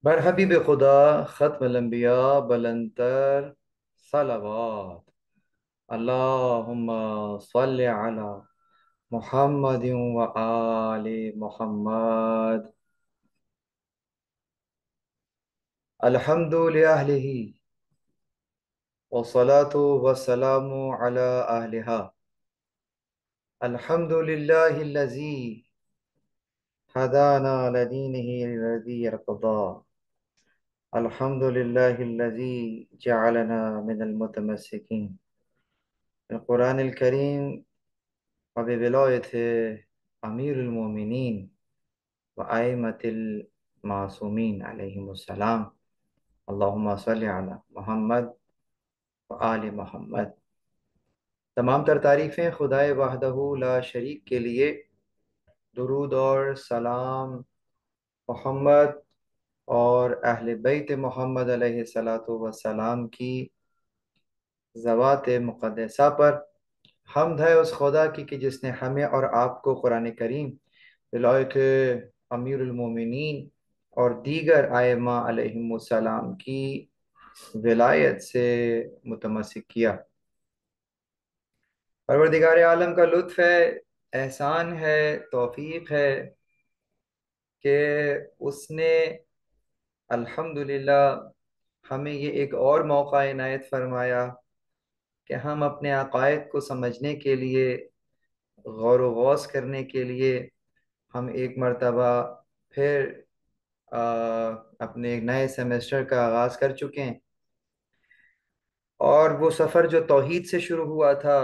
बर हबीब खुदा ख़त्मुल अंबिया बुलंदतर सलावत अल्लाहुम्मा सल्लि अला मुहम्मदिन व आले मुहम्मद अल्हम्दु लिअहलिही वस्सलातु वस्सलामु अला अहलिहा अल्हम्दुलिल्लाहिल्लज़ी हदाना लदीनिही लज़ी इर्तदा अल्हम्दुलिल्लाहिल्लज़ी जअलना मिनल मुतमस्सिकीन कुरानिल करीम वबिवलायत अमीरुल मोमिनीन व आइमतिल मासूमीन अलैहिमुस्सलाम अल्लाहुम्मा सल्लि अला मोहम्मद व आले मोहम्मद। तमाम तर तारीफ़ें खुदाए वहदहू ला शरीक के लिए। दुरूद और सलाम मोहम्मद और अहले बैत मोहम्मद अलैहिस्सलातु वस्सलाम की ज़वात मुक़द्दसा पर। हम्द है उस खुदा की कि जिसने हमें और आपको कुरान करीम विलायत अमीरुल मोमिनीन और दीगर आइम्मा अलैहिमुस्सलाम की विलायत से मुतमस्सिक किया। परवरदिगार आलम का लुत्फ़ है, एहसान है, तौफीक है कि उसने अल्हम्दुलिल्लाह हमें ये एक और मौका इनायत फरमाया कि हम अपने अकायद को समझने के लिए, गौर व गौस करने के लिए हम एक मर्तबा फिर अपने एक नए सेमेस्टर का आगाज़ कर चुके हैं। और वो सफ़र जो तौहीद से शुरू हुआ था,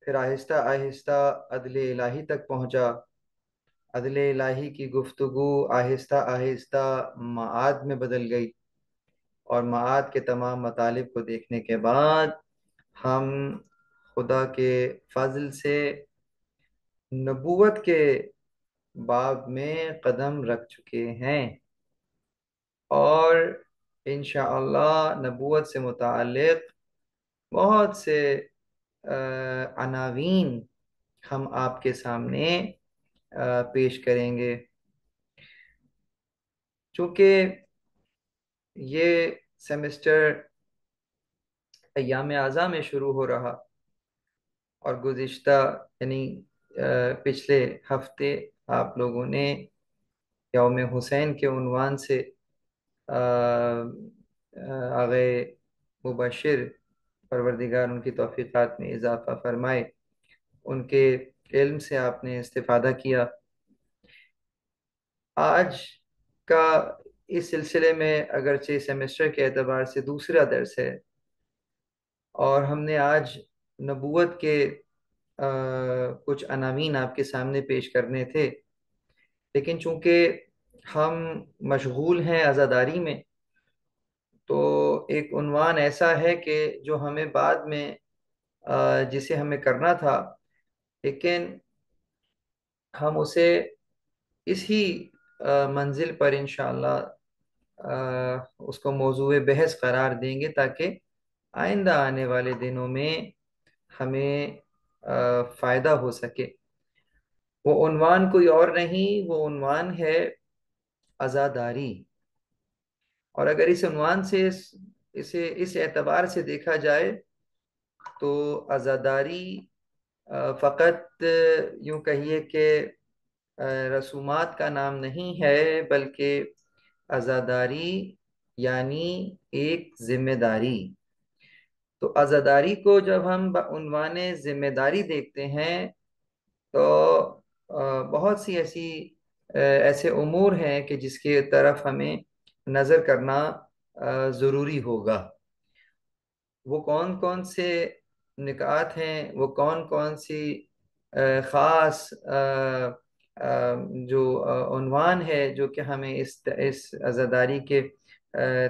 फिर आहिस्ता आहिस्ता अदले इलाही तक पहुँचा। अदले इलाही की गुफ्तगू आहिस्ता आहिस्ता माआद में बदल गई, और माआद के तमाम मतालिब को देखने के बाद हम खुदा के फजल से नबूवत के बाब में कदम रख चुके हैं। और इंशाअल्लाह नबूवत से मुताल्लिक़ बहुत से अनावीन हम आपके सामने पेश करेंगे। चूँकि ये सेमेस्टर अय्याम आज़ा में शुरू हो रहा, और गुज़िश्ता यानी पिछले हफ्ते आप लोगों ने यौम हुसैन के उन्वान से आगे मुबशिर परवरदिगार उनकी तौफ़ीक़ात में इजाफ़ा फरमाए, उनके इल्म से आपने इस्तिफ़ादा किया। आज का इस सिलसिले में अगरचे सेमेस्टर के एतबार से दूसरा दर्स है, और हमने आज नबूवत के कुछ अनावीन आपके सामने पेश करने थे, लेकिन चूंकि हम मशगूल हैं अज़ादारी में, तो एक उन्वान ऐसा है कि जो हमें बाद में जिसे हमें करना था, लेकिन हम उसे इसी मंजिल पर इंशाअल्लाह उसको मौजूए बहस करार देंगे, ताकि आइंदा आने वाले दिनों में हमें फ़ायदा हो सके। वो उन्वान कोई और नहीं, वो उन्वान है अज़ादारी। और अगर इस उन्वान से इसे इस एतबार से देखा जाए, तो अज़ादारी फ़कत यूं कहिए कि रसूमात का नाम नहीं है, बल्कि अज़ादारी यानी एक जिम्मेदारी। तो अज़ादारी को जब हम उन्वान जिम्मेदारी देखते हैं, तो बहुत सी ऐसी ऐसे उमूर हैं कि जिसके तरफ हमें नज़र करना ज़रूरी होगा। वो कौन कौन से निकात हैं, वो कौन कौन सी ख़ास जो उन्वान है जो कि हमें इस अज़ादारी के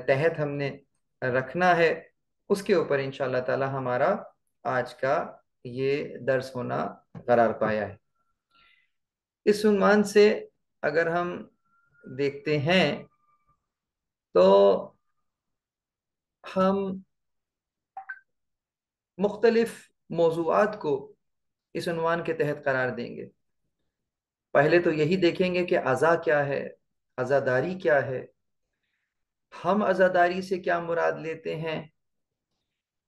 तहत हमने रखना है, उसके ऊपर इंशाअल्लाह ताला हमारा आज का ये दर्स होना करार पाया है। इस उन्वान से अगर हम देखते हैं, तो हम मुख्तलिफ मौज़ूआत को इस उन्वान के तहत करार देंगे। पहले तो यही देखेंगे कि अज़ा क्या है, अज़ादारी क्या है, हम अजादारी से क्या मुराद लेते हैं,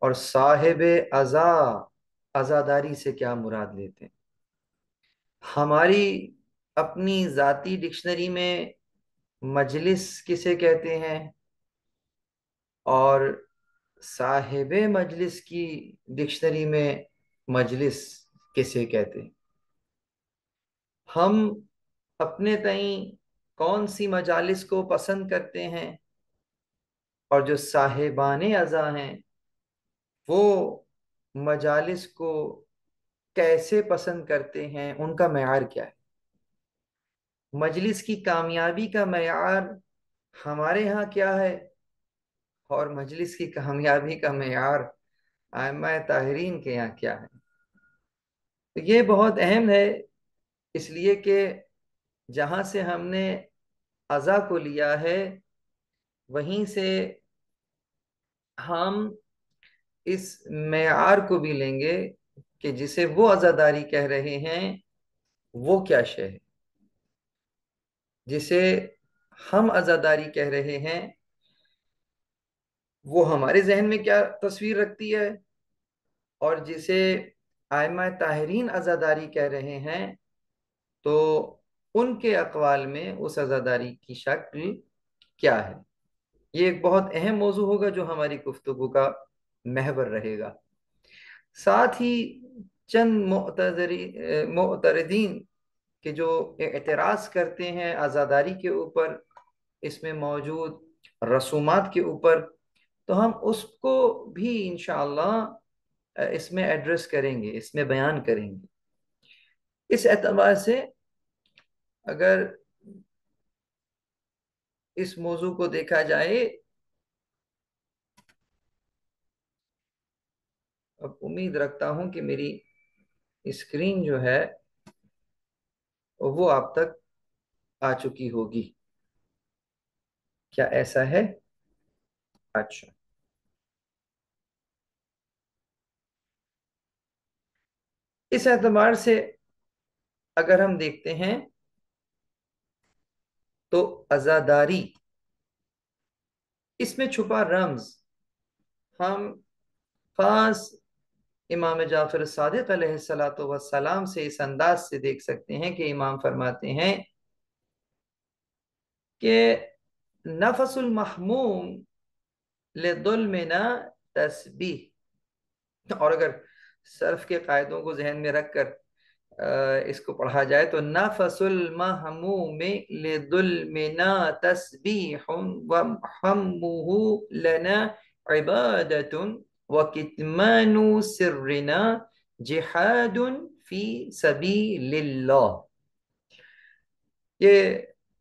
और साहिब अजा अजादारी से क्या मुराद लेते हैं। हमारी अपनी जाती डिक्शनरी में मजलिस किसे कहते हैं, और साहिब मजलिस की डिक्शनरी में मजलिस किसे कहते हैं। हम अपने तई कौन सी मजालिस को पसंद करते हैं, और जो साहिबाने अज़ा हैं वो मजालिस को कैसे पसंद करते हैं, उनका मेयार क्या है। मजलिस की कामयाबी का मेयार हमारे यहाँ क्या है, और मजलिस की कामयाबी का मेयार आइम्मा ताहरीन के यहाँ क्या है। तो ये बहुत अहम है, इसलिए कि जहाँ से हमने अज़ा को लिया है वहीं से हम इस मेयार को भी लेंगे कि जिसे वो अज़ादारी कह रहे हैं वो क्या शय है। जिसे हम अज़ादारी कह रहे हैं वो हमारे जहन में क्या तस्वीर रखती है, और जिसे आइमा ताहरीन अज़ादारी कह रहे हैं तो उनके अक़वाल में उस अज़ादारी की शक्ल क्या है। ये एक बहुत अहम मौजू होगा जो हमारी गुफ्तगू का महवर रहेगा। साथ ही चंद मोतरदीन के जो एतराज़ करते हैं आज़ादारी के ऊपर, इसमें मौजूद रसूमात के ऊपर, तो हम उसको भी इंशाअल्लाह इसमें एड्रेस करेंगे, इसमें बयान करेंगे। इस एतबार से अगर इस मौजू को देखा जाए, अब उम्मीद रखता हूं कि मेरी स्क्रीन जो है वो आप तक आ चुकी होगी। क्या ऐसा है? अच्छा, इस एतबार से अगर हम देखते हैं तो अजादारी, इसमें छुपा रम्ज हम खास इमाम जाफर सादिक अलैहिस्सलातु वस्सलाम से इस अंदाज से देख सकते हैं कि इमाम फरमाते हैं कि नफसुल महमूम लिदुल्मिना तस्बीह। और अगर सर्फ के कायदों को जहन में रखकर इसको पढ़ा जाए तो नफसुल महमूम लिदुल्मिना तस्बीहुन व हम्मुहु लना इबादतुन व कितमानु सिर्रिना जिहादुन फी सबीलिल्लाह। ये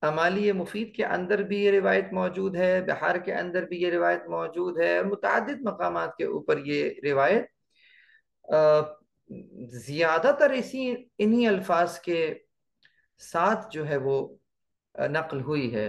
अमाली मुफीद के अंदर भी ये रिवायत मौजूद है, बिहार के अंदर भी ये रिवायत मौजूद है, और मुतअद्दिद मकामात के ऊपर ये रिवायत ज्यादातर इसी इन्हीं अल्फाज के साथ जो है वो नकल हुई है।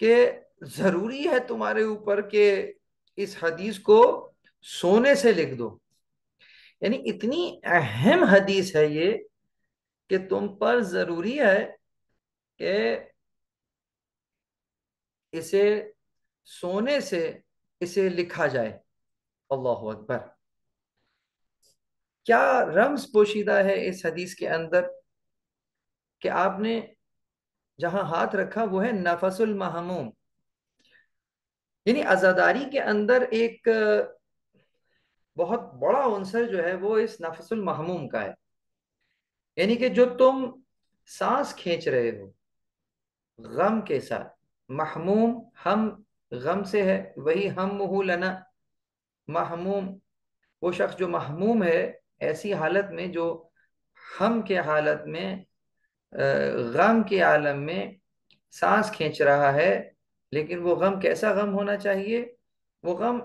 कि जरूरी है तुम्हारे ऊपर कि इस हदीस को सोने से लिख दो। यानी इतनी अहम हदीस है ये कि तुम पर जरूरी है कि इसे सोने से इसे लिखा जाए। अल्लाह अकबर। क्या रम्ज पोशीदा है इस हदीस के अंदर कि आपने जहां हाथ रखा वो है नफसुल महमूम। यानी अजादारी के अंदर एक बहुत बड़ा अंसर जो है वो इस नफसुल महमूम का है। यानी कि जो तुम सांस खींच रहे हो गम के साथ। महमूम हम गम से है, वही हम लना। महमूम वो शख्स जो महमूम है ऐसी हालत में जो हम के हालत में गम के आलम में सांस खींच रहा है। लेकिन वो गम कैसा गम होना चाहिए? वो गम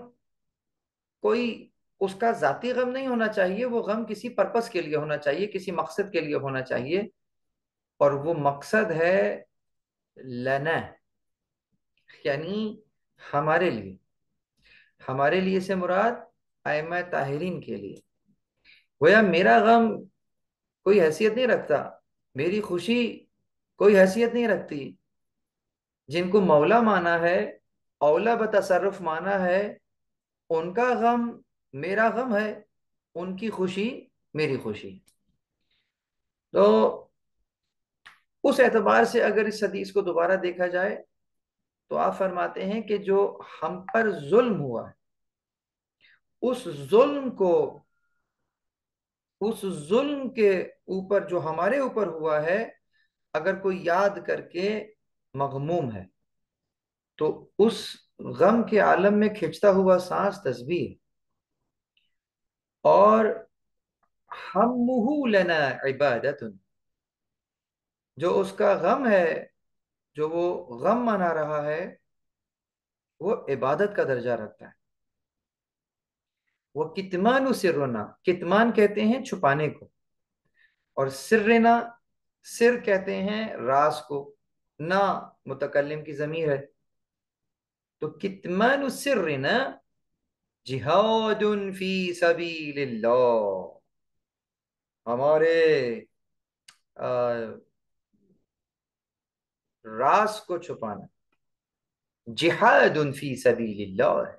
कोई उसका जाती गम नहीं होना चाहिए, वो गम किसी पर्पस के लिए होना चाहिए, किसी मकसद के लिए होना चाहिए। और वो मकसद है लना, यानी हमारे लिए, हमारे लिए से मुराद आइम्मा ताहिरीन के लिए। गोया मेरा गम कोई हैसियत नहीं रखता, मेरी खुशी कोई हैसियत नहीं रखती। जिनको मौला माना है, औला बतसर्रुफ माना है, उनका गम मेरा गम है, उनकी खुशी मेरी खुशी। तो उस एतबार से अगर इस हदीस को दोबारा देखा जाए, तो आप फरमाते हैं कि जो हम पर जुल्म हुआ है, उस जुल्म को, उस जुल्म के ऊपर जो हमारे ऊपर हुआ है, अगर कोई याद करके मगमूम है, तो उस गम के आलम में खिंचता हुआ सांस तस्बीह है। और हम्मुहु लना इबादतुन, जो उसका गम है, जो वो गम मना रहा है, वो इबादत का दर्जा रखता है। वो कितमान सिरना, कितमान कहते हैं छुपाने को, और सिरना, सिर कहते हैं राज को। ना मुतकल्लिम की जमीर है। तो कितमान सिरना जिहादुन फी सबीलिल्लाह, हमारे अ, राज को छुपाना जिहादुन फी सबीलिल्लाह है।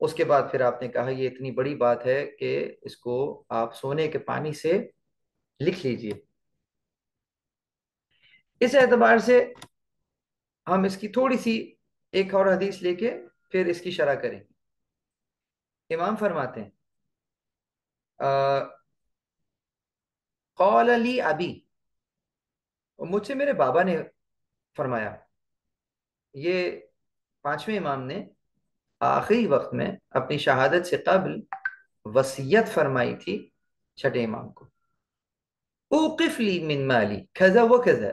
उसके बाद फिर आपने कहा ये इतनी बड़ी बात है कि इसको आप सोने के पानी से लिख लीजिए। इस एतबार से हम इसकी थोड़ी सी एक और हदीस लेके फिर इसकी शरह करें। इमाम फरमाते हैं, कौल अली अबी, मुझसे मेरे बाबा ने फरमाया। ये पांचवें इमाम ने आखिरी वक्त में अपनी शहादत से कबल वसीयत फरमाई थी छठे इमाम को। उकिफ ली मिन माली कज़ा व कज़ा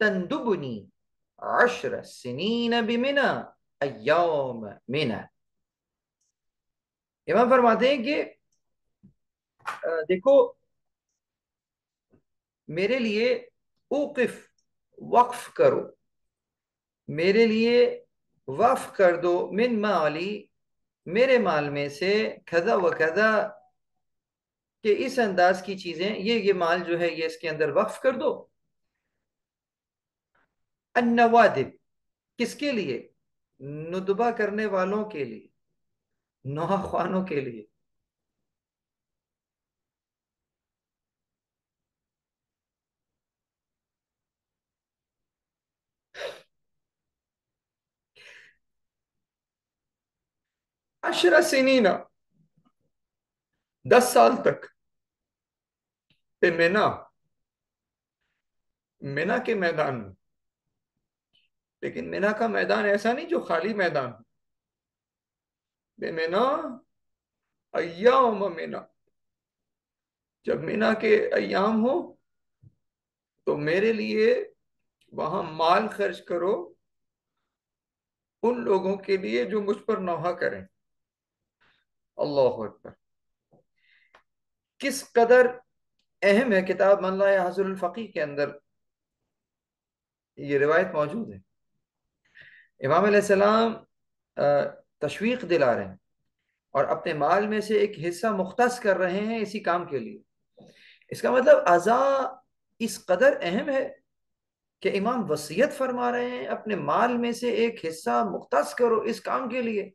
तंदुबनी अशर सिनीन बिमिना अय्याम मिना। इमाम फरमाते हैं कि देखो, मेरे लिए उकिफ, वक्फ करो, मेरे लिए वक्फ कर दो, मिन माली, मेरे माल में से, खजा व खजा, कि इस अंदाज की चीजें, ये माल जो है ये इसके अंदर वक्फ कर दो। अन्नवादिब, किसके लिए? नुदबा करने वालों के लिए, नौख्वानों के लिए। अशरा सिनीना, 10 साल तक, पे मिना, मिना के मैदान में। लेकिन मिना का मैदान ऐसा नहीं जो खाली मैदान हो। बे मिना अय्याम मिना, जब मिना के अय्याम हो तो मेरे लिए वहां माल खर्च करो, उन लोगों के लिए जो मुझ पर नौहा करें। अल्लाह अकबर। किस कदर अहम है, किताब मन ला हज़ुल फकीह के अंदर ये रिवायत मौजूद है। इमाम अलैहिस्सलाम तशवीक दिला रहे हैं और अपने माल में से एक हिस्सा मुख्तस कर रहे हैं इसी काम के लिए। इसका मतलब अज़ा इस कदर अहम है कि इमाम वसीयत फरमा रहे हैं अपने माल में से एक हिस्सा मुख्तस करो इस काम के लिए।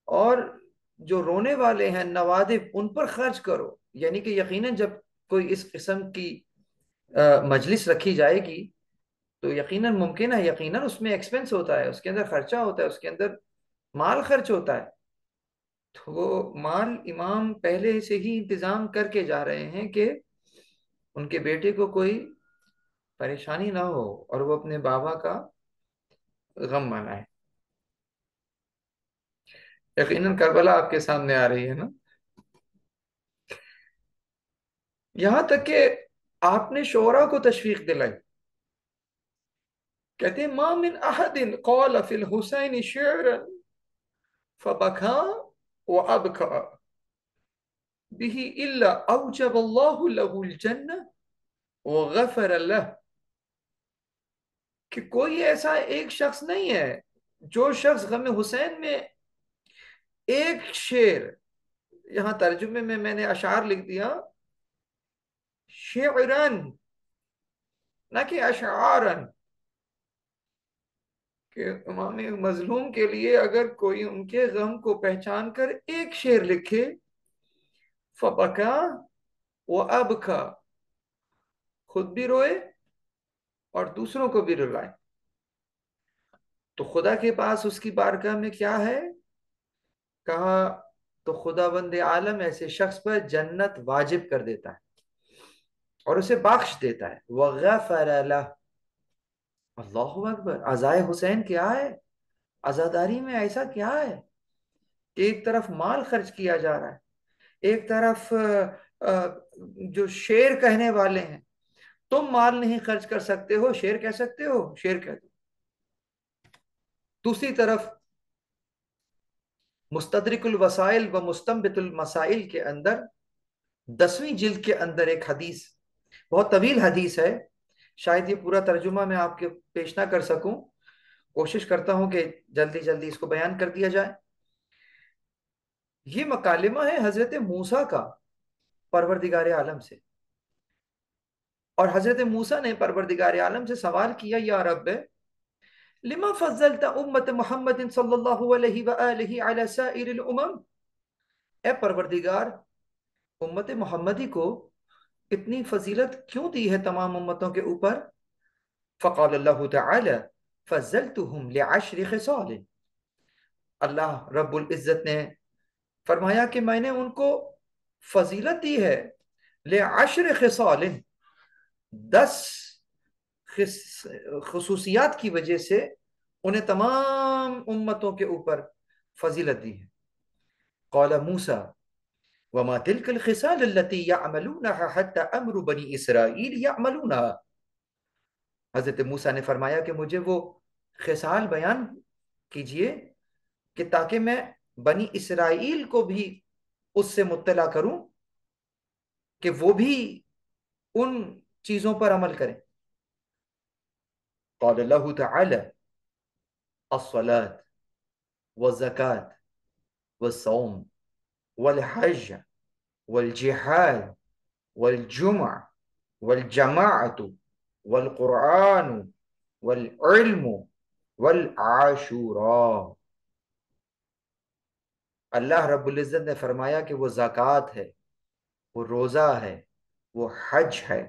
और जो रोने वाले हैं नवादिब, उन पर खर्च करो। यानी कि यकीनन जब कोई इस किस्म की मजलिस रखी जाएगी, तो यकीनन मुमकिन है, यकीनन उसमें एक्सपेंस होता है, उसके अंदर खर्चा होता है, उसके अंदर माल खर्च होता है। तो वो माल इमाम पहले से ही इंतजाम करके जा रहे हैं कि उनके बेटे को कोई परेशानी ना हो और वो अपने बाबा का गम मनाए। यकीनन करबला आपके सामने आ रही है ना। यहां तक कि आपने शोरा को तशवीक दिलाई। कहते हैं, मा मिन अहदिन क़ाल फिल हुसैन शेरन फबका व अबका बिही इल्ला औजब अल्लाहु लहुल जन्नह व गफर लह। कि कोई ऐसा एक शख्स नहीं है जो शख्स गम हुसैन में एक शेर, यहां तर्जुमे में मैंने अशार लिख दिया, शेरन, ना कि अशारन, कि इमाम मजलूम के लिए अगर कोई उनके गम को पहचान कर एक शेर लिखे, फबका वो अबका, खुद भी रोए और दूसरों को भी रुलाए। तो खुदा के पास उसकी बारगाह में क्या है? कहा, तो खुदाबंद आलम ऐसे शख्स पर जन्नत वाजिब कर देता है और उसे बख्श देता है। वगफर लह, अल्लाहु अकबर। अज़ाए हुसैन क्या है? अजादारी में ऐसा क्या है कि एक तरफ माल खर्च किया जा रहा है, एक तरफ जो शेर कहने वाले हैं, तुम माल नहीं खर्च कर सकते हो, शेर कह सकते हो, शेर कह दो। दूसरी तरफ मुस्तदरिकुल वसाइल व मुस्तंबितुल मसाइल के अंदर 10वीं जिल्द के अंदर एक हदीस, बहुत तवील हदीस है, शायद ये पूरा तर्जुमा मैं आपके पेश ना कर सकूं, कोशिश करता हूं कि जल्दी जल्दी इसको बयान कर दिया जाए। ये मकालिमा है हजरत मूसा का परवरदिगार आलम से। और हजरत मूसा ने परवरदिगार आलम से सवाल किया, या रब, लिमा फज़लत उम्मत मोहम्मद सल्लल्लाहु अलैहि व आलिहि अला साइरिल उमम। ए परवरदिगार, उम्मत मोहम्मदी को इतनी फजीलत क्यों दी है तमाम उम्मतों के ऊपर? फ़क़ाल अल्लाहु तआला फ़ज़लतुहुम लिअश्रि ख़िसाल। अल्लाह रब्बुल इज्जत ने फरमाया कि मैंने उनको फजीलत दी है लिअश्रि ख़िसाल, 10 खसूसियात की वजह से उन्हें तमाम उम्मतों के ऊपर फजीलत दी है। कौला मूसा वमा तिलकल खिसाल अल्लती यअमलूनहा हत्ता अमरु बनी इसराइल यअमलूनहा। हजरत मूसा ने फरमाया कि मुझे वो खिसाल बयान कीजिए कि ताकि मैं बनी इसराइल को भी उससे मुत्तला करूं कि वो भी उन चीजों पर अमल करें। क़ाल अल्लाहु तआला अस्सलात वज़्ज़कात वस्सौम वलहज वलजिहाद वलजुमा वलजमाअतु वलकुरआन वलइल्मु वलआशूरा। अल्लाह रब्बुल इज्जत ने फरमाया कि वो ज़कात है, वो रोज़ा है, वो हज है,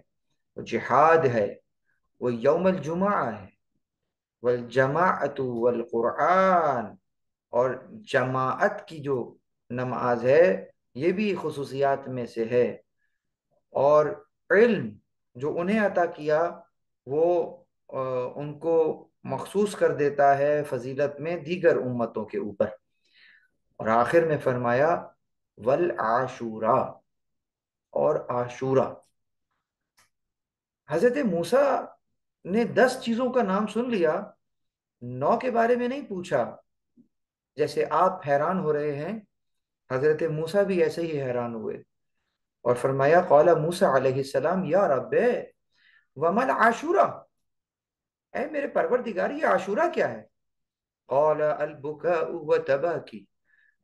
वो जिहाद है, वो यौमुल जुमा है, वल जमाअतु वल कुरआन, और जमाअत की जो नमाज है ये भी खुसूसियात में से है। और इल्म जो उन्हें अता किया वो उनको मखसूस कर देता है फजीलत में दीगर उम्मतों के ऊपर। और आखिर में फरमाया वल आशूरा, और आशूरा। हजरत मूसा ने 10 चीजों का नाम सुन लिया, 9 के बारे में नहीं पूछा। जैसे आप हैरान हो रहे हैं, हजरत मूसा भी ऐसे ही हैरान हुए और फरमाया, कौला मूसा अलैहिस्सलाम या रब्बे वमल आशूरा। ऐ मेरे परवरदिगार, ये आशूरा क्या है? कौला अल बुकाउ व तबाकी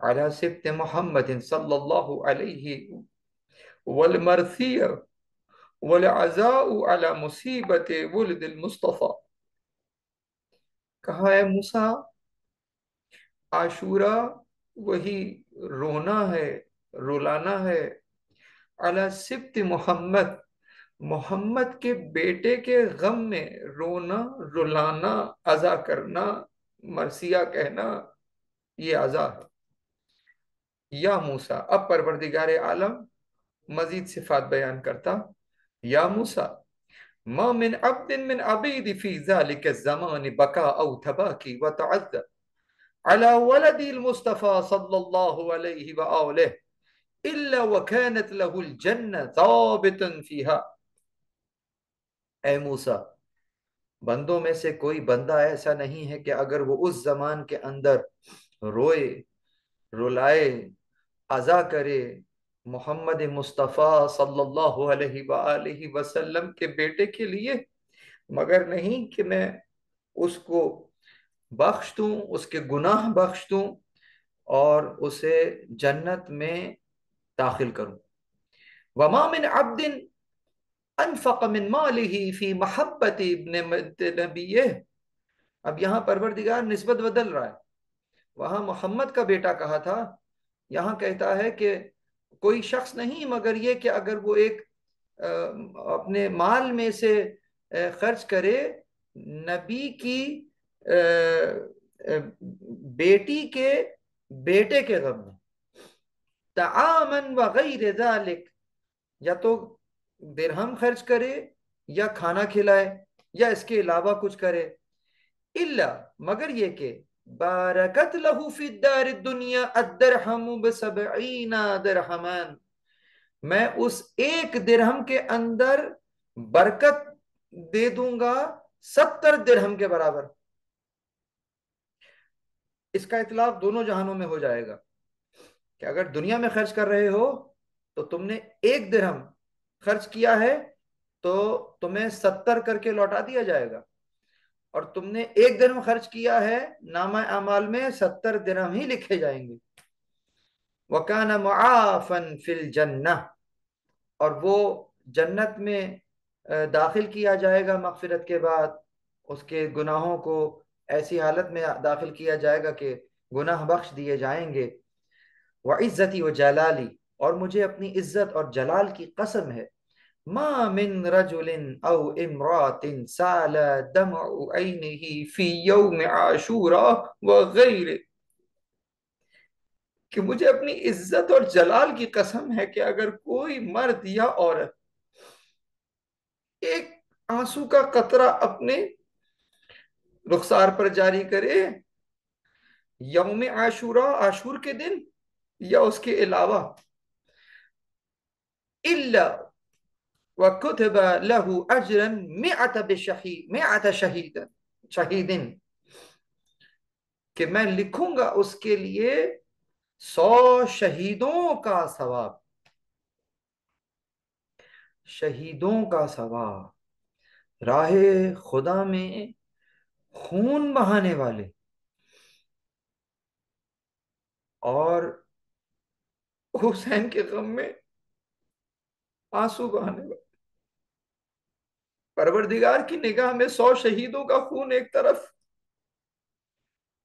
अला सिब्त मुहम्मद सल्लल्लाहु अलैहि वल मरसिया वल अज़ाउ अला मुसीबत वुल्दिल मुस्तफा। कहा है मूसा, आशूरा वही रोना है, रुलाना है, अला सिब्त मोहम्मद, मोहम्मद के बेटे के गम में रोना, रुलाना, अजा करना, मरसिया कहना, ये अजा है। या मूसा, अब परवरदिगार आलम मजीद सिफात बयान करता, या मूसा मा मिन अब्दिन मिन अबीदी फी ज़ालिका ज़मान बका औ तबाकी व तअज़्ज़ा अला वलदिल मुस्तफा सल्लल्लाहु अलैहि व आलिहि इल्ला व कानत लहुल जन्नह ज़ाबितन फीहा। ए मूसा, बंदों में से कोई बंदा ऐसा नहीं है कि अगर वो उस जमान के अंदर रोए, रुलाए, अजा करे मोहम्मद मुस्तफ़ा सल्लल्लाहु अलैहि वसल्लम के बेटे के लिए, मगर नहीं कि मैं उसको बख्श दूं, उसके गुनाह बख्श दूं, और उसे जन्नत में दाखिल करूं। वमा मिन अब्दिन अनफक मिन मालिही फी महब्बती इब्न नबीये। अब यहां परवरदिगार निस्बत बदल रहा है। वहां मोहम्मद का बेटा कहा था, यहां कहता है कि कोई शख्स नहीं मगर ये कि अगर वो एक अपने माल में से खर्च करे नबी की बेटी के बेटे के गम में, तआमन व गैर जालिक, या तो दिरहम खर्च करे या खाना खिलाए या इसके अलावा कुछ करे, इल्ला, मगर ये के बारकत लहू फी दार दुनिया अद्दरहमु बिसबईना दिरहमान, मैं उस एक दिरहम के अंदर बरकत दे दूंगा 70 दिरहम के बराबर। इसका इतलाक दोनों जहानों में हो जाएगा कि अगर दुनिया में खर्च कर रहे हो तो तुमने 1 दिरहम खर्च किया है तो तुम्हें 70 करके लौटा दिया जाएगा, और तुमने 1 दिरहम खर्च किया है नामा अमाल में 70 दिरहम ही लिखे जाएंगे। वकाना मुआफन फिल जन्ना, और वो जन्नत में दाखिल किया जाएगा मगफिरत के बाद, उसके गुनाहों को ऐसी हालत में दाखिल किया जाएगा कि गुनाह बख्श दिए जाएंगे। व इज्जती व जलाली, और मुझे अपनी इज्जत और जलाल की कसम है, मा मिन रजुलिन औ इमरातिन साला दमउ ऐनिही फी यौम आशूरा व गैरे, कि मुझे अपनी इज्जत और जलाल की कसम है कि अगर कोई मर्द या औरत एक आंसू का कतरा अपने रुखसार पर जारी करे यौम आशूरा, आशूर के दिन, या उसके अलावा, इल्ला व कुतिबा लहू अजरन मिअत बिशही मिअत शहीदन शहीदिन, कि मैं लिखूंगा उसके लिए 100 शहीदों का सवाब। शहीदों का सवाब, राहे खुदा में खून बहाने वाले और हुसैन के गम में आंसू बहाने वाले। परवरदिगार की निगाह में 100 शहीदों का खून एक तरफ,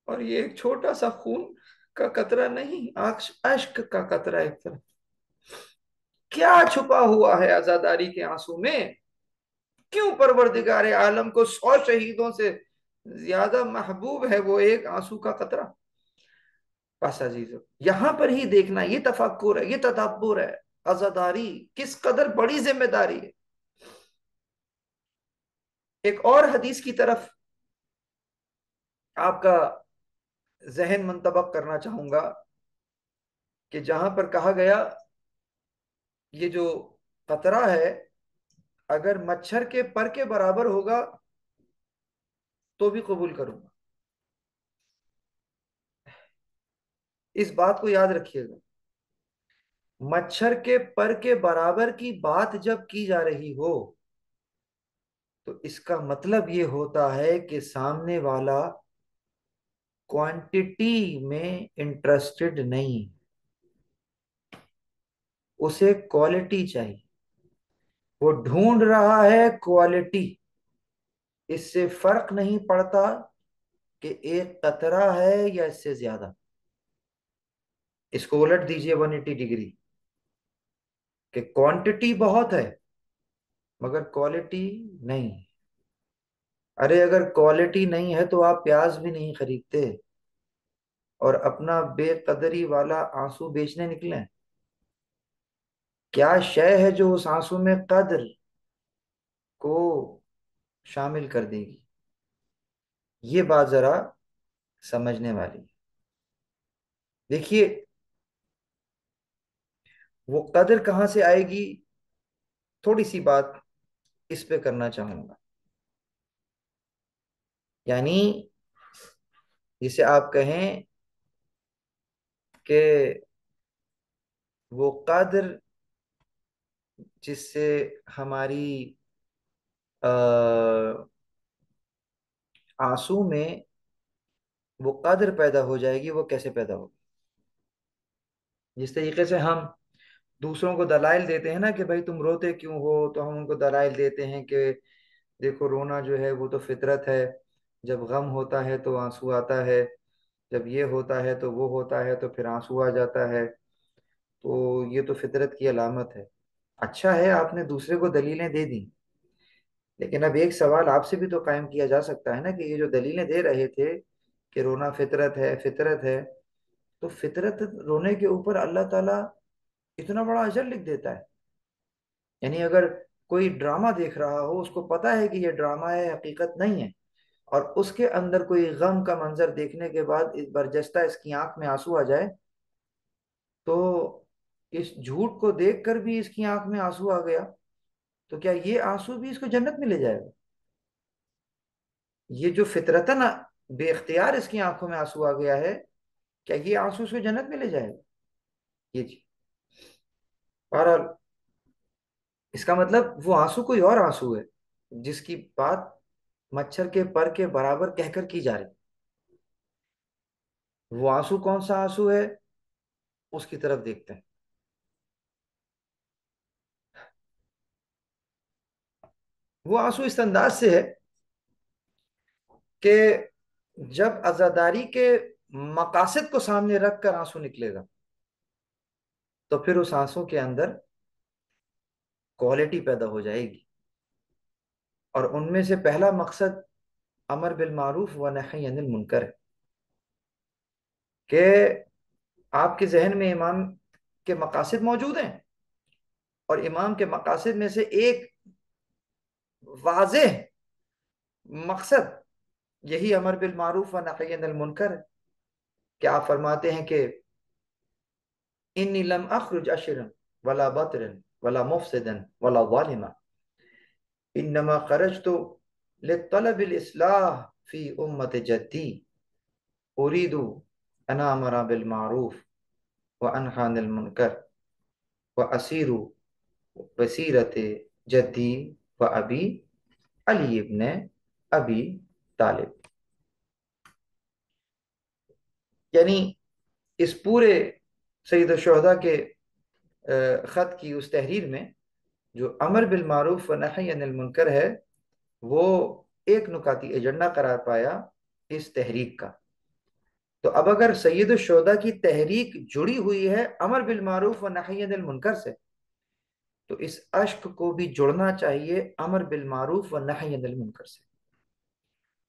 और ये एक छोटा सा खून का कतरा नहीं, अश्क का कतरा एक तरफ। क्या छुपा हुआ है आजादारी के आंसू में? क्यों परवरदिगार आलम को 100 शहीदों से ज्यादा महबूब है वो एक आंसू का कतरा? बस अजीजों, यहां पर ही देखना, ये तफक्कुर है, ये तदब्बुर है। आजादारी किस कदर बड़ी जिम्मेदारी है। एक और हदीस की तरफ आपका जहन मुंतबक करना चाहूंगा कि जहां पर कहा गया ये जो कतरा है अगर मच्छर के पर के बराबर होगा तो भी कबूल करूंगा। इस बात को याद रखिएगा, मच्छर के पर के बराबर की बात जब की जा रही हो तो इसका मतलब ये होता है कि सामने वाला क्वांटिटी में इंटरेस्टेड नहीं, उसे क्वालिटी चाहिए। वो ढूंढ रहा है क्वालिटी। इससे फर्क नहीं पड़ता कि एक कतरा है या इससे ज्यादा। इसको उलट दीजिए 180 डिग्री, कि क्वांटिटी बहुत है मगर क्वालिटी नहीं। अरे अगर क्वालिटी नहीं है तो आप प्याज भी नहीं खरीदते और अपना बेकदरी वाला आंसू बेचने निकले। क्या शय है जो उस आंसू में कद्र को शामिल कर देगी? ये बात जरा समझने वाली है। देखिए, वो कद्र कहां से आएगी, थोड़ी सी बात इस पे करना चाहूंगा। यानी जिसे आप कहें कि वो कद्र जिससे हमारी आंसू में वो कद्र पैदा हो जाएगी, वो कैसे पैदा होगी? जिस तरीके से हम दूसरों को दलाइल देते हैं ना कि भाई तुम रोते क्यों हो, तो हम उनको दलाइल देते हैं कि देखो रोना जो है वो तो फितरत है, जब गम होता है तो आंसू आता है, जब ये होता है तो वो होता है तो फिर आंसू आ जाता है, तो ये तो फितरत की अलामत है। अच्छा है आपने दूसरे को दलीलें दे दी, लेकिन अब एक सवाल आपसे भी तो कायम किया जा सकता है ना कि ये जो दलीलें दे रहे थे कि रोना फितरत है, फितरत है, तो फितरत रोने के ऊपर अल्लाह ताला इतना बड़ा अजर लिख देता है? यानी अगर कोई ड्रामा देख रहा हो, उसको पता है कि ये ड्रामा है, हकीकत नहीं है, और उसके अंदर कोई गम का मंजर देखने के बाद इस बरजस्ता इसकी आंख में आंसू आ जाए, तो इस झूठ को देखकर भी इसकी आंख में आंसू आ गया, तो क्या ये आंसू भी इसको जन्नत में ले जाएगा? ये जो फितरतन बेख्तियार इसकी आंखों में आंसू आ गया है, क्या ये आंसू उसको जन्नत में ले जाएगा? ये जी। बहरहाल, इसका मतलब वो आंसू कोई और आंसू है जिसकी बात मच्छर के पर के बराबर कहकर की जा रही। वो आंसू कौन सा आंसू है, उसकी तरफ देखते हैं। वो आंसू इस अंदाज से है कि जब अजादारी के मकासद को सामने रखकर आंसू निकलेगा, तो फिर उस आंसू के अंदर क्वालिटी पैदा हो जाएगी, और उनमें से पहला मकसद अमर बिल मारूफ व नही अनिल मुनकर है। कि आपके जहन में इमाम के मकासद मौजूद हैं, और इमाम के मकासद में से एक वाज़ेह मकसद यही अमर बिल मारूफ व नही अनिल मुनकर है। कि आप फरमाते हैं कि इन्नी लम अखरुज अशरन वला बतरन वला मुफसिदन वला ज़ालिमा, इन्नमा खरजतु लितलबिल इस्लाह फी उम्मत जद्दी, उरीदु अन आमरा बिल मारूफ व अनहा अनिल मुनकर व असीरु वसीरत जद्दी व अबी अली इब्न अबी तालिब। यानी इस पूरे सैयद शुहदा के खत की उस तहरीर में जो अमर बिल मारूफ व नही अनिल मुनकर है, वो एक नुकाती एजेंडा करार पाया इस तहरीक का। तो अब अगर सैयद शुहदा की तहरीक जुड़ी हुई है अमर बिल मारूफ व नही अनिल मुनकर से, तो इस अश्क को भी जुड़ना चाहिए अमर बिल मारूफ व नही अनिल मुनकर से।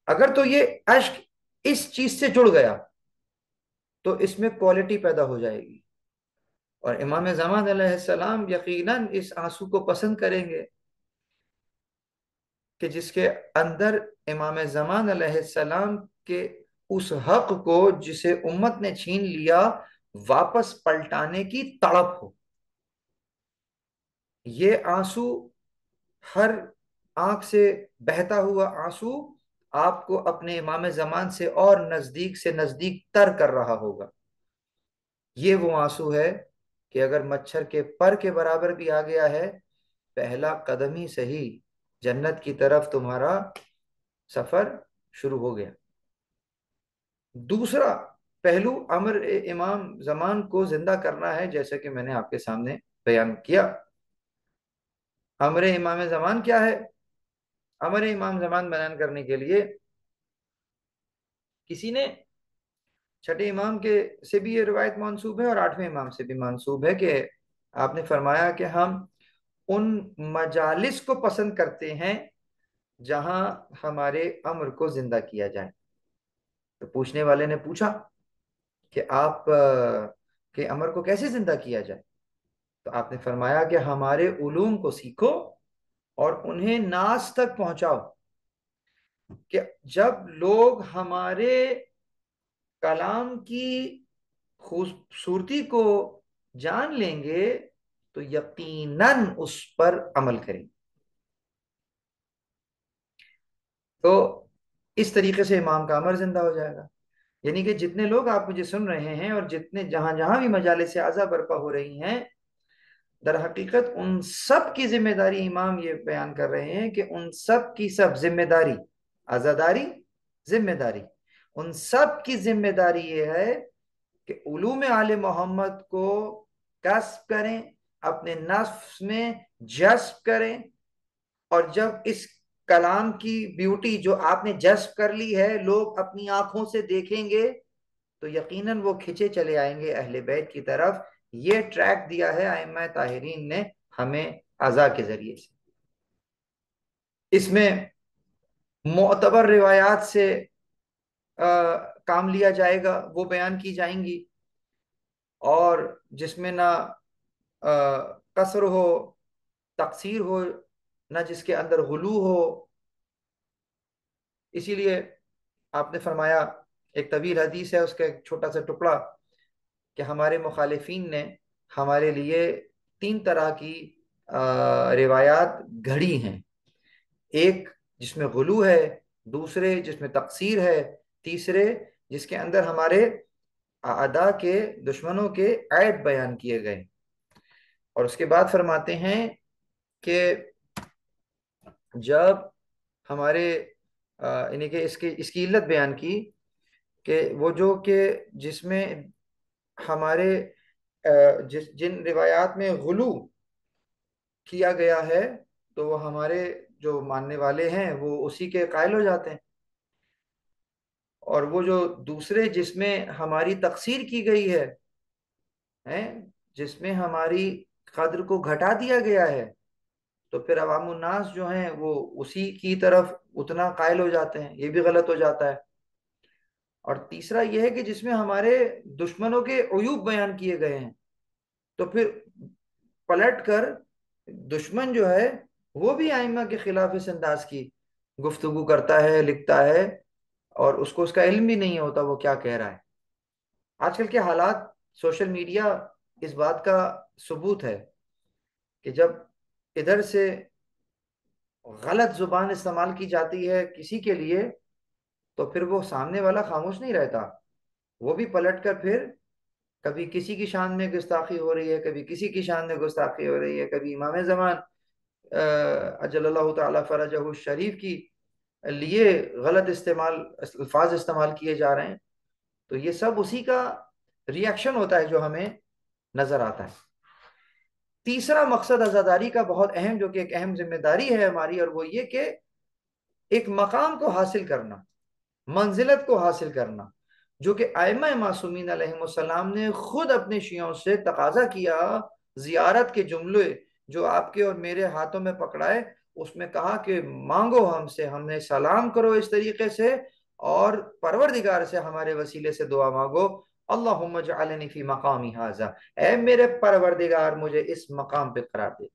अगर तो ये अश्क इस चीज से जुड़ गया, तो इसमें क्वालिटी पैदा हो जाएगी, और इमाम ज़मान अलैहिस्सलाम यकीनन इस आंसू को पसंद करेंगे कि जिसके अंदर इमाम ज़मान अलैहिस्सलाम के उस हक को जिसे उम्मत ने छीन लिया, वापस पलटाने की तड़प हो। ये आंसू, हर आंख से बहता हुआ आंसू आपको अपने इमाम ज़मान से और नजदीक से नजदीक तर कर रहा होगा। ये वो आंसू है कि अगर मच्छर के पर के बराबर भी आ गया है, पहला कदम ही सही, जन्नत की तरफ तुम्हारा सफर शुरू हो गया। दूसरा पहलू अमर इमाम जमान को जिंदा करना है, जैसा कि मैंने आपके सामने बयान किया। अमर इमाम जमान क्या है? अमर इमाम जमान बयान करने के लिए किसी ने छठे इमाम के से भी ये रिवायत मंसूब है और आठवें इमाम से भी मंसूब है कि आपने फरमाया कि हम उन मजालिस को पसंद करते हैं जहां हमारे अमर को जिंदा किया जाए। तो पूछने वाले ने पूछा कि आप के अमर को कैसे जिंदा किया जाए? तो आपने फरमाया कि हमारे उलूम को सीखो और उन्हें नास तक पहुंचाओ। कि जब लोग हमारे कलाम की खूबसूरती को जान लेंगे, तो यकीनन उस पर अमल करेंगे। तो इस तरीके से इमाम का अमर जिंदा हो जाएगा। यानी कि जितने लोग आप मुझे सुन रहे हैं और जितने जहां जहां भी मजालिस आज़ा बर्पा हो रही हैं, दर हकीकत उन सब की जिम्मेदारी इमाम ये बयान कर रहे हैं कि उन सब की सब जिम्मेदारी, आजादारी जिम्मेदारी, उन सब की जिम्मेदारी ये है कि उलूम आले मोहम्मद को कस्ब करें, अपने नफ्स में जज्ब करें। और जब इस कलाम की ब्यूटी जो आपने जज्ब कर ली है लोग अपनी आंखों से देखेंगे, तो यकीनन वो खिंचे चले आएंगे अहले बैत की तरफ। ये ट्रैक दिया है आइम्मा ताहिरीन ने हमें अज़ा के जरिए से। इसमें मोतबर रिवायात से काम लिया जाएगा, वो बयान की जाएंगी, और जिसमें ना कसर हो, तकसीर हो, ना जिसके अंदर गुलू हो। इसीलिए आपने फरमाया, एक तवील हदीस है उसका एक छोटा सा टुकड़ा, कि हमारे मुखालिफिन ने हमारे लिए तीन तरह की रिवायात घड़ी हैं। एक जिसमें गुलू है, दूसरे जिसमें तकसीर है, तीसरे जिसके अंदर हमारे आदा के, दुश्मनों के ऐब बयान किए गए। और उसके बाद फरमाते हैं कि जब हमारे यानी कि इसकी इसकी इल्लत बयान की, कि वो जो कि जिसमें हमारे जिस जिन रिवायात में गुलू किया गया है, तो वो हमारे जो मानने वाले हैं वो उसी के कायल हो जाते हैं। और वो जो दूसरे जिसमें हमारी तकसीर की गई है, जिसमें हमारी कद्र को घटा दिया गया है, तो फिर अवामुन्नास जो हैं वो उसी की तरफ उतना कायल हो जाते हैं, ये भी गलत हो जाता है। और तीसरा यह है कि जिसमें हमारे दुश्मनों के अयूब बयान किए गए हैं, तो फिर पलट कर दुश्मन जो है वो भी आइम्मा के खिलाफ इस अंदाज की गुफ्तगू करता है, लिखता है, और उसको उसका इल्म भी नहीं होता वो क्या कह रहा है। आजकल के हालात, सोशल मीडिया इस बात का सबूत है कि जब इधर से गलत जुबान इस्तेमाल की जाती है किसी के लिए, तो फिर वो सामने वाला खामोश नहीं रहता, वो भी पलट कर फिर कभी किसी की शान में गुस्ताखी हो रही है, कभी किसी की शान में गुस्ताखी हो रही है, कभी इमाम जमान अजल्लल्लाहु ताला फरजहु शरीफ की लिए गलत इस्तेमाल अल्फाज इस्तेमाल किए जा रहे हैं। तो ये सब उसी का रिएक्शन होता है जो हमें नजर आता है। तीसरा मकसद अजादारी का बहुत अहम, जो कि एक अहम जिम्मेदारी है हमारी, और वो ये कि एक मकाम को हासिल करना, मंजिलत को हासिल करना, जो कि आइमा मासूमीन अलैहिस्सलाम ने खुद अपने शियों से तकाजा किया। जियारत के जुमले जो आपके और मेरे हाथों में पकड़ाए, उसमें कहा कि मांगो हमसे, हमें सलाम करो इस तरीके से, और परवरदिगार से हमारे वसीले से दुआ मांगो, अल्लाहुम्मा जअलनी फी मकामी हाजा, ऐ मेरे परवरदिगार मुझे इस मकाम पे करार दे।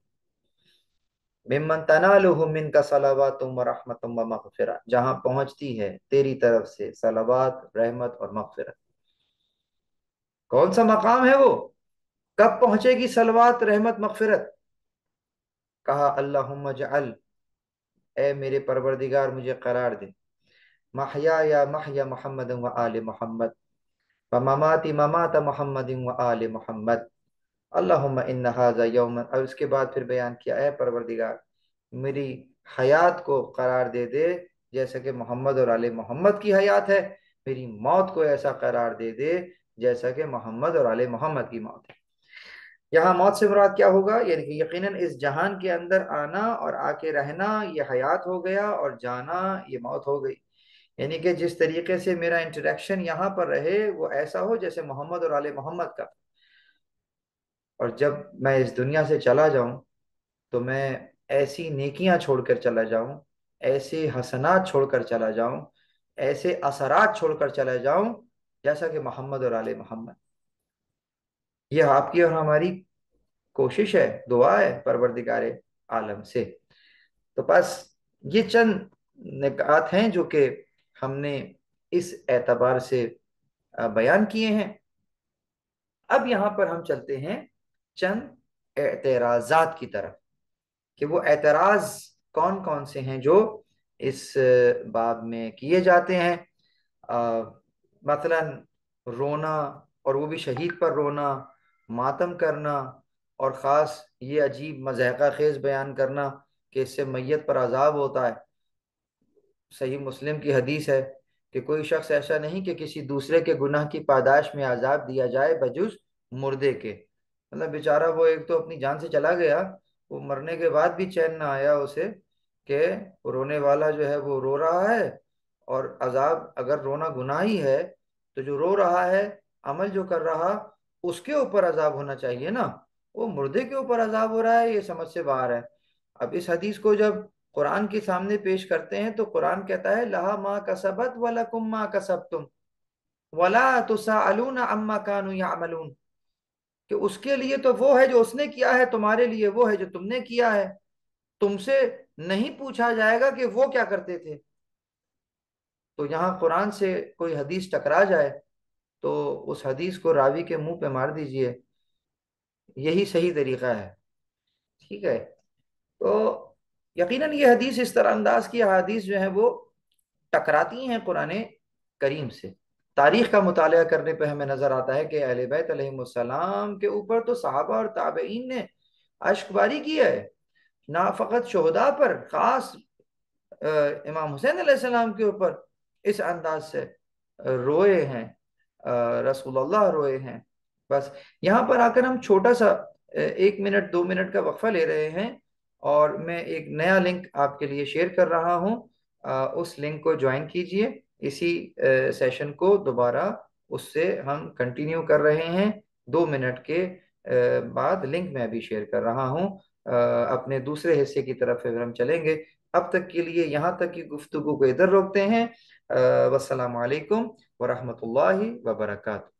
मिम्मन तनालुहु मिनका सलावातुम व रहमतुम व मगफिरा, जहां पहुंचती है तेरी तरफ से सलावात, रहमत और मगफिरत। कौन सा मकाम है वो, कब पहुंचेगी सलवात, रहमत, मगफिरत? कहा अल्लाहुम्मा जअल, ए मेरे परवरदिगार मुझे करार दे, महया या महया मोहम्मद व आले मोहम्मद, व ममाती ममात मोहम्मद व आले मोहम्मद, अल्लाहुम्मा इन्ना हाजा यौमन। और उसके बाद फिर बयान किया, है परवरदिगार मेरी हयात को करार दे दे जैसा कि मोहम्मद और आले मोहम्मद की हयात है, मेरी मौत को ऐसा करार दे दे जैसा कि मोहम्मद और आले मोहम्मद की मौत है। यहाँ मौत से मुराद क्या होगा, यानी कि यकीनन इस जहान के अंदर आना और आके रहना ये हयात हो गया, और जाना ये मौत हो गई। यानी कि जिस तरीके से मेरा इंटरेक्शन यहाँ पर रहे वो ऐसा हो जैसे मोहम्मद और आले मोहम्मद का। और जब मैं इस दुनिया से चला जाऊं, तो मैं ऐसी नेकियां छोड़कर चला जाऊं, ऐसे हसनात छोड़कर चला जाऊं, ऐसे असरात छोड़कर चला जाऊं जैसा कि मोहम्मद और आले मोहम्मद। यह आपकी और हमारी कोशिश है, दुआ है परवरदिगार आलम से। तो बस ये चंद निकात हैं जो कि हमने इस एतबार से बयान किए हैं। अब यहाँ पर हम चलते हैं चंद एतराजात की तरफ, कि वो एतराज कौन कौन से हैं जो इस बाब में किए जाते हैं। मसलन रोना, और वो भी शहीद पर रोना, मातम करना, और ख़ास ये अजीब मज़ाक़ा खेज़ बयान करना कि इससे मैयत पर अजाब होता है। सही मुस्लिम की हदीस है कि कोई शख्स ऐसा नहीं कि किसी दूसरे के गुनाह की पादाश में अजाब दिया जाए बजुज मुर्दे के। मतलब बेचारा वो एक तो अपनी जान से चला गया, वो मरने के बाद भी चैन ना आया उसे कि वो रोने वाला जो है वो रो रहा है, और अजाब अगर रोना गुनाह ही है तो जो रो रहा है, अमल जो कर रहा, उसके ऊपर अजाब होना चाहिए ना। वो मुर्दे के ऊपर अजाब हो रहा है, ये समझ से बाहर है। अब इस हदीस को जब कुरान के सामने पेश करते हैं तो कुरान कहता है लहा मा कसबत वलकुम मा कसबतुम वला तुसाअलूना अम्मा कानू यामलून, कि उसके लिए तो वो है जो उसने किया है, तुम्हारे लिए वो है जो तुमने किया है। तुमसे नहीं पूछा जाएगा कि वो क्या करते थे। तो यहाँ कुरान से कोई हदीस टकरा जाए तो उस हदीस को रावी के मुंह पे मार दीजिए, यही सही तरीका है। ठीक है। तो यकीनन ये हदीस, इस तरह अंदाज की हदीस जो है वो टकराती हैं कुरान करीम से। तारीख का मुताला करने पे हमें नजर आता है कि अहले बैत अलैहिस्सलाम के ऊपर तो सहाबा और ताबईन ने अश्कबारी की है। ना फ़कत शोहदा पर, खास इमाम हुसैन अलैहिस्सलाम के ऊपर इस अंदाज से रोए हैं, रसूलुल्लाह रोए हैं। बस यहाँ पर आकर हम छोटा सा 1 मिनट 2 मिनट का वक्फा ले रहे हैं, और मैं एक नया लिंक आपके लिए शेयर कर रहा हूँ। उस लिंक को ज्वाइन कीजिए। इसी सेशन को दोबारा उससे हम कंटिन्यू कर रहे हैं। 2 मिनट के बाद लिंक मैं भी शेयर कर रहा हूँ। अपने दूसरे हिस्से की तरफ फिर हम चलेंगे। अब तक के लिए यहाँ तक की गुफ्तगू को इधर रोकते हैं। वस्सलामु अलैकुम वरहमतुल्लाहि वबरकातुहू।